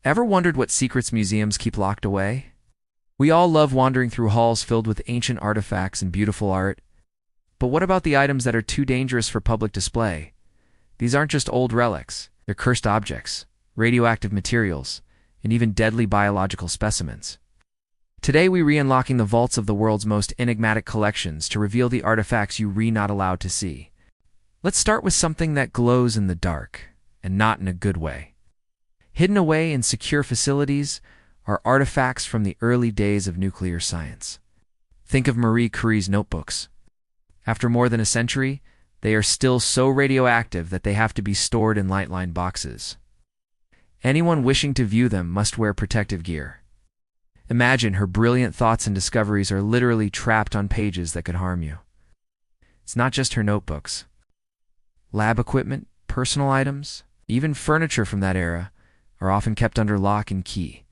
Ever wondered what secrets museums keep locked away? We all love wandering through halls filled with ancient artifacts and beautiful art. But what about the items that are too dangerous for public display? These aren't just old relics. They're cursed objects, radioactive materials, and even deadly biological specimens. Today we re-unlocking the vaults of the world's most enigmatic collections to reveal the artifacts you're not allowed to see. Let's start with something that glows in the dark, and not in a good way. Hidden away in secure facilities are artifacts from the early days of nuclear science. Think of Marie Curie's notebooks. After more than a century, they are still so radioactive that they have to be stored in light-lined boxes. Anyone wishing to view them must wear protective gear. Imagine her brilliant thoughts and discoveries are literally trapped on pages that could harm you. It's not just her notebooks. Lab equipment, personal items, even furniture from that era are often kept under lock and key,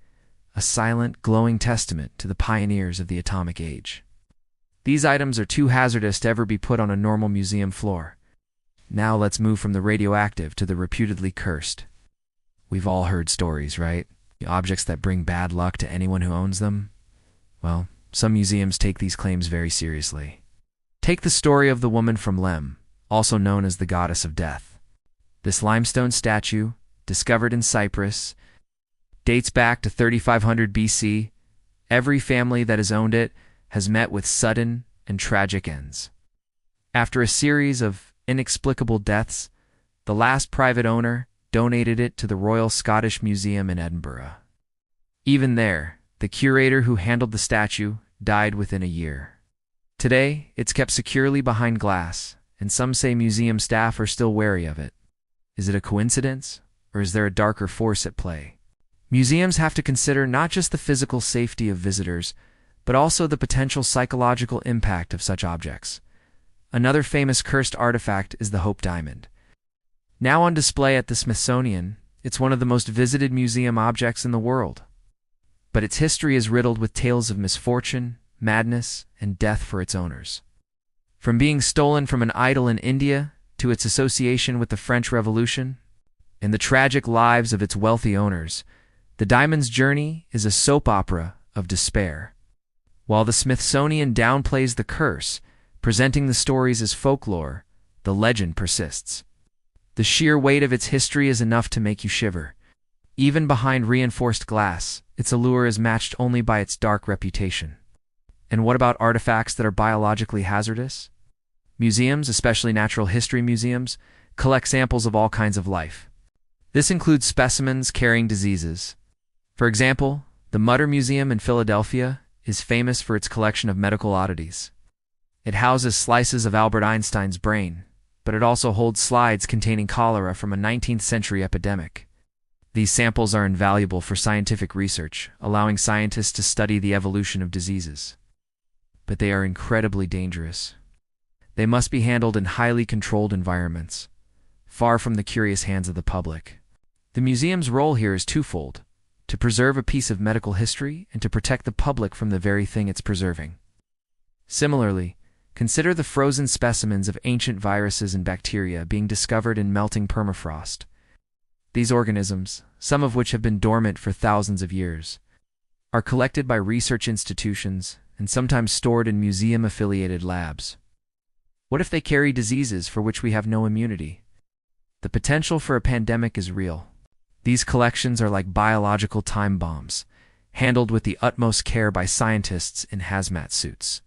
a silent, glowing testament to the pioneers of the atomic age. These items are too hazardous to ever be put on a normal museum floor. Now let's move from the radioactive to the reputedly cursed. We've all heard stories, right? The objects that bring bad luck to anyone who owns them. Well, some museums take these claims very seriously. Take the story of the woman from Lem, also known as the goddess of death. This limestone statue, discovered in Cyprus, dates back to 3500 BC. Every family that has owned it has met with sudden and tragic ends. After a series of inexplicable deaths, the last private owner donated it to the Royal Scottish Museum in Edinburgh. Even there, the curator who handled the statue died within a year. Today, it's kept securely behind glass, and some say museum staff are still wary of it. Is it a coincidence, or is there a darker force at play? Museums have to consider not just the physical safety of visitors, but also the potential psychological impact of such objects. Another famous cursed artifact is the Hope Diamond. Now on display at the Smithsonian, it's one of the most visited museum objects in the world. But its history is riddled with tales of misfortune, madness, and death for its owners. From being stolen from an idol in India to its association with the French Revolution, and the tragic lives of its wealthy owners, the diamond's journey is a soap opera of despair. While the Smithsonian downplays the curse, presenting the stories as folklore, the legend persists. The sheer weight of its history is enough to make you shiver. Even behind reinforced glass, its allure is matched only by its dark reputation. And what about artifacts that are biologically hazardous? Museums, especially natural history museums, collect samples of all kinds of life. This includes specimens carrying diseases. For example, the Mutter Museum in Philadelphia is famous for its collection of medical oddities. It houses slices of Albert Einstein's brain, but it also holds slides containing cholera from a 19th century epidemic. These samples are invaluable for scientific research, allowing scientists to study the evolution of diseases. But they are incredibly dangerous. They must be handled in highly controlled environments, far from the curious hands of the public. The museum's role here is twofold: to preserve a piece of medical history and to protect the public from the very thing it's preserving. Similarly, consider the frozen specimens of ancient viruses and bacteria being discovered in melting permafrost. These organisms, some of which have been dormant for thousands of years, are collected by research institutions and sometimes stored in museum-affiliated labs. What if they carry diseases for which we have no immunity? The potential for a pandemic is real. These collections are like biological time bombs, handled with the utmost care by scientists in hazmat suits.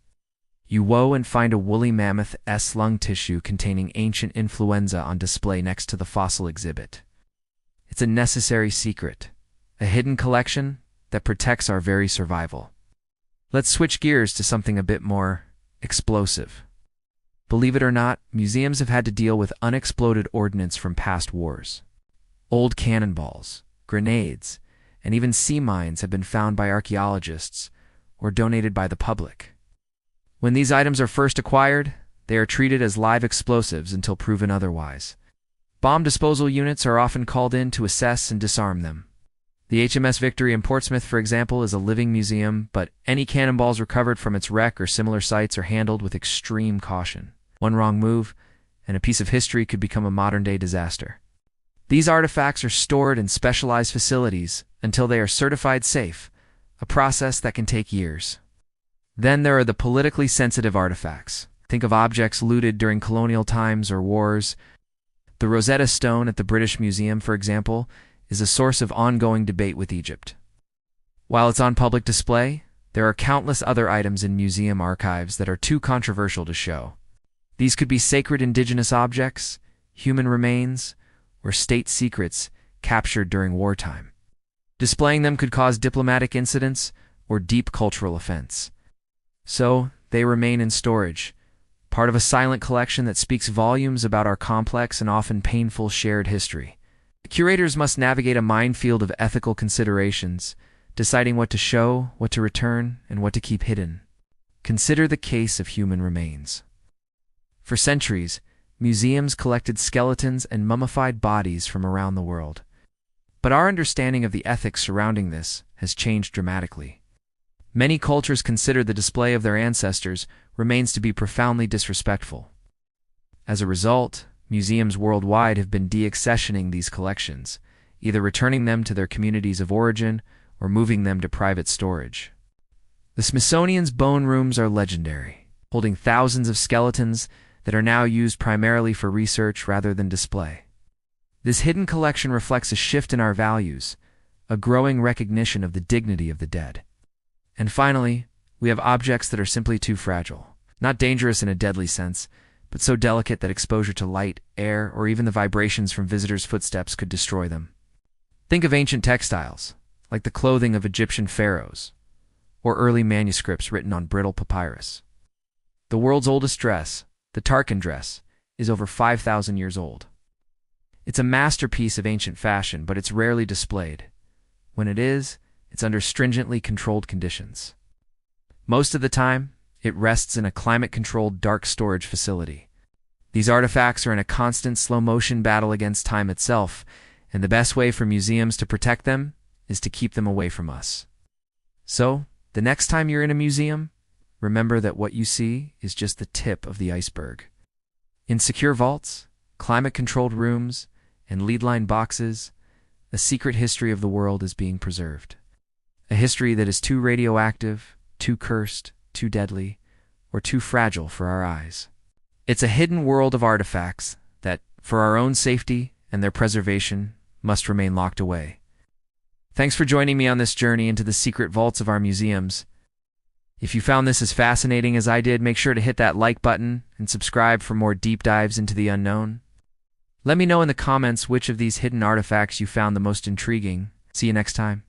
You woe and find a woolly mammoth's lung tissue containing ancient influenza on display next to the fossil exhibit. It's a necessary secret, a hidden collection that protects our very survival. Let's switch gears to something a bit more explosive. Believe it or not, museums have had to deal with unexploded ordnance from past wars. Old cannonballs, grenades, and even sea mines have been found by archaeologists or donated by the public. When these items are first acquired, they are treated as live explosives until proven otherwise. Bomb disposal units are often called in to assess and disarm them. The HMS Victory in Portsmouth, for example, is a living museum, but any cannonballs recovered from its wreck or similar sites are handled with extreme caution. One wrong move, and a piece of history could become a modern-day disaster. These artifacts are stored in specialized facilities until they are certified safe, a process that can take years. Then there are the politically sensitive artifacts. Think of objects looted during colonial times or wars. The Rosetta Stone at the British Museum, for example, is a source of ongoing debate with Egypt. While it's on public display, there are countless other items in museum archives that are too controversial to show. These could be sacred indigenous objects, human remains, or state secrets captured during wartime. Displaying them could cause diplomatic incidents or deep cultural offense. So, they remain in storage, part of a silent collection that speaks volumes about our complex and often painful shared history. Curators must navigate a minefield of ethical considerations, deciding what to show, what to return, and what to keep hidden. Consider the case of human remains. For centuries, museums collected skeletons and mummified bodies from around the world. But our understanding of the ethics surrounding this has changed dramatically. Many cultures consider the display of their ancestors remains to be profoundly disrespectful. As a result, museums worldwide have been deaccessioning these collections, either returning them to their communities of origin or moving them to private storage. The Smithsonian's bone rooms are legendary, holding thousands of skeletons that are now used primarily for research rather than display. This hidden collection reflects a shift in our values, a growing recognition of the dignity of the dead. And finally, we have objects that are simply too fragile, not dangerous in a deadly sense, but so delicate that exposure to light, air, or even the vibrations from visitors' footsteps could destroy them. Think of ancient textiles, like the clothing of Egyptian pharaohs, or early manuscripts written on brittle papyrus. The world's oldest dress, the Tarkan dress, is over 5,000 years old. It's a masterpiece of ancient fashion, but it's rarely displayed. When it is, it's under stringently controlled conditions. Most of the time, it rests in a climate-controlled dark storage facility. These artifacts are in a constant slow-motion battle against time itself, and the best way for museums to protect them is to keep them away from us. So, the next time you're in a museum, remember that what you see is just the tip of the iceberg. In secure vaults, climate-controlled rooms, and lead-lined boxes, a secret history of the world is being preserved. A history that is too radioactive, too cursed, too deadly, or too fragile for our eyes. It's a hidden world of artifacts that, for our own safety and their preservation, must remain locked away. Thanks for joining me on this journey into the secret vaults of our museums. If you found this as fascinating as I did, make sure to hit that like button and subscribe for more deep dives into the unknown. Let me know in the comments which of these hidden artifacts you found the most intriguing. See you next time.